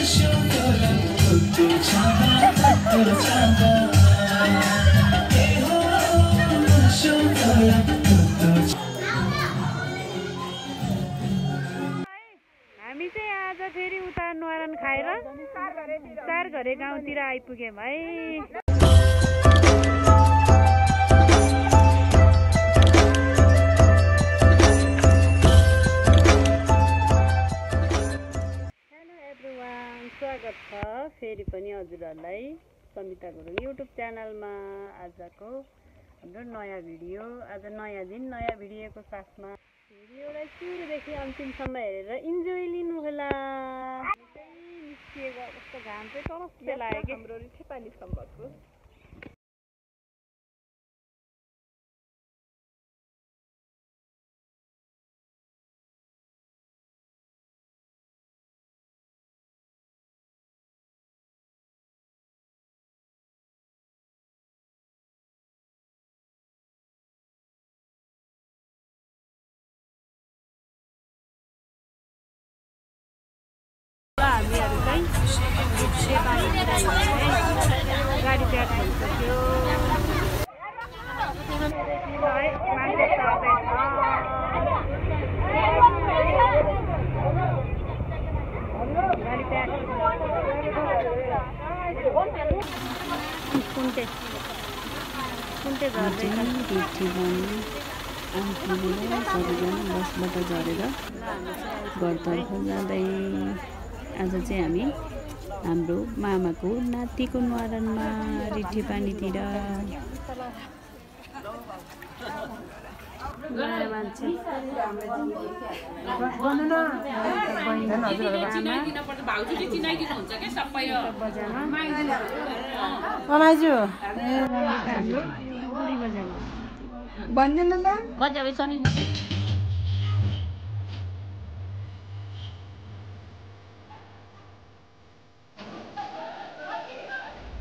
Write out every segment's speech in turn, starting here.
हामी चाहिँ आज फेरि उता न्वारान खाएर चार घरे गाउँतिर आइपुग्यौँ है। स्वागत छ फेरि पनि हजुरहरूलाई समिता गुरुङ युट्युब च्यानलमा। आजको हाम्रो नयाँ भिडियो, आज नयाँ दिन नयाँ भिडियोको साथमा भिडियोलाई सुरुदेखि अन्तिमसम्म हेरेर इन्जोय लिनुहोला। निस्किएको कस्तो घाम चाहिँ टलक्कै लाग्यो हाम्रो रिठेपानी सम्बन्धको। हामीहरू चाहिँ गाडी प्याक भइसक्यो। गाडी प्याक कुन्टे बसबाट झरेर घरतर्फ जाँदै आज चाहिँ हामी हाम्रो मामाको नातिको न्वारानमा रिठेपानीतिर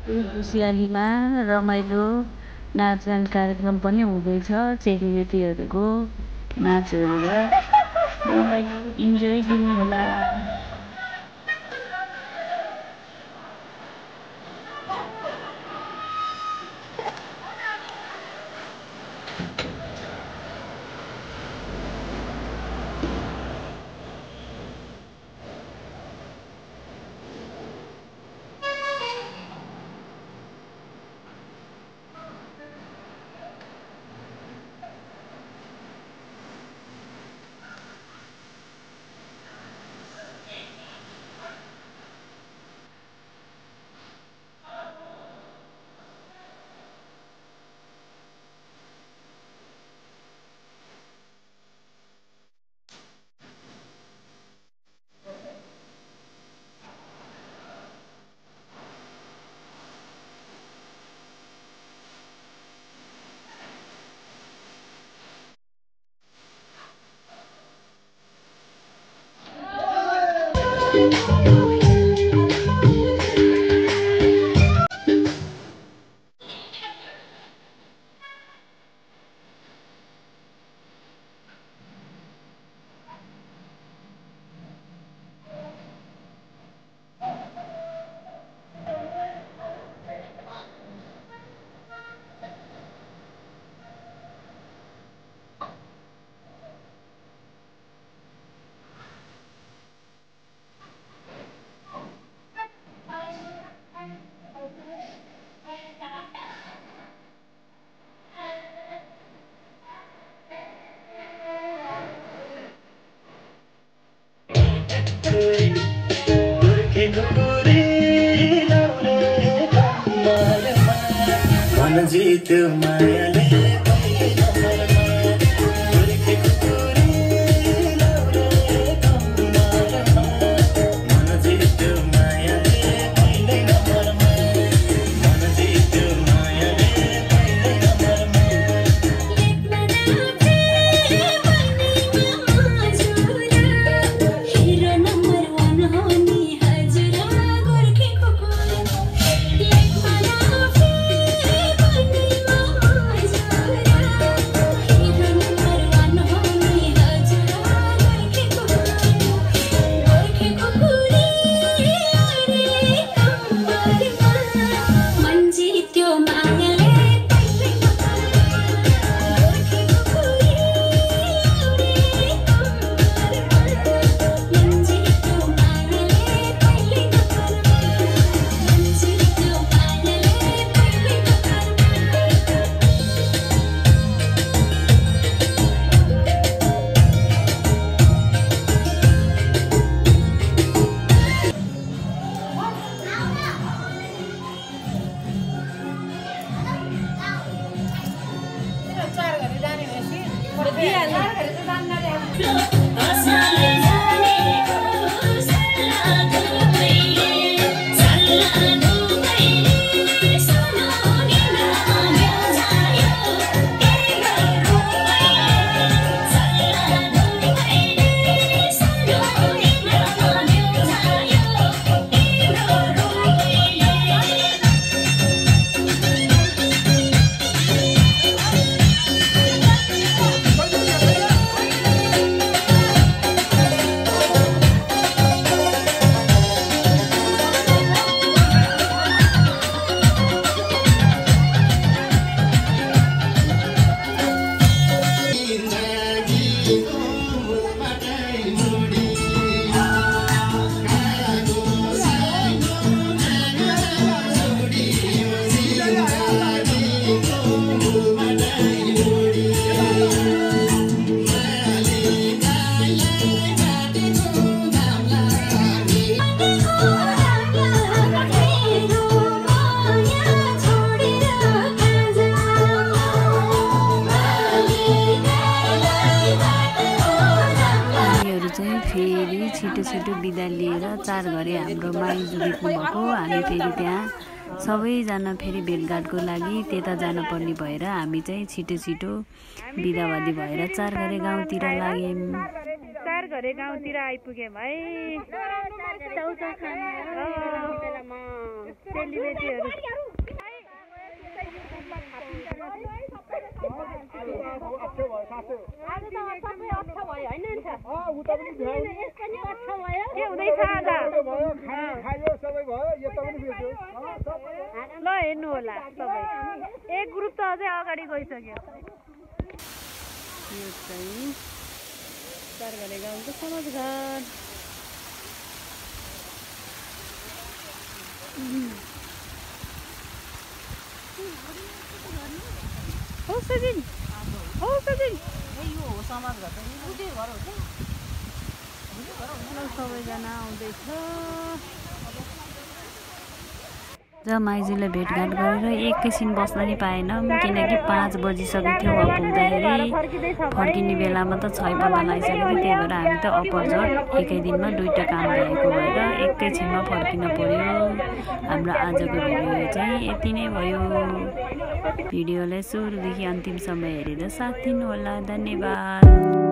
खुसियालीमा रमाइलो नाचगान कार्यक्रम पनि हुँदैछ। चेलीबेटीहरूको नाच हेरेर रमाइलो इन्जोय लिनु होला। जीत मायाले फेरि छिटो छिटो बिदा लिएर 4 घरे हाम्रो माइजू बित्नु भएको। हामी फेरि त्यहाँ सबैजना फेरि भेटघाटको लागि त्यता जानुपर्ने भएर हामी चाहिँ छिटो छिटो बिदावादी भएर 4 घरे गाउँतिर लाग्यौँ। 4 घरे गाउँतिर आइपुग्यौँ है। सेलिब्रेटीहरू ल हेर्नु होला सबै। एक ग्रुप त अझै अगाडि गइसक्यो। यो चाहिँ 4 घरे गाउँको समाजघर। हो सजिन हो सजिन यो हो समाजघर त बुझे घर हो क्या। सबैजना आउँदैछ। माइजूलाई भेटघाट गरेर एकैछिन बस्न नि पाएनौँ किनकि 5 बजिसकेको थियो। पुग्दाखेरि फर्किने बेलामा त 6 बज्न लागिसकेको थियो। त्यही भएर हामी त अपरझट एकै दिनमा 2टा काम भएको भएर एकैछिनमा फर्किन पर्यो। हाम्रो आजको भिडियो चाहिँ यति नै भयो। भिडियोलाई सुरुदेखि अन्तिमसम्म हेरेर साथ दिनु होला। धन्यवाद।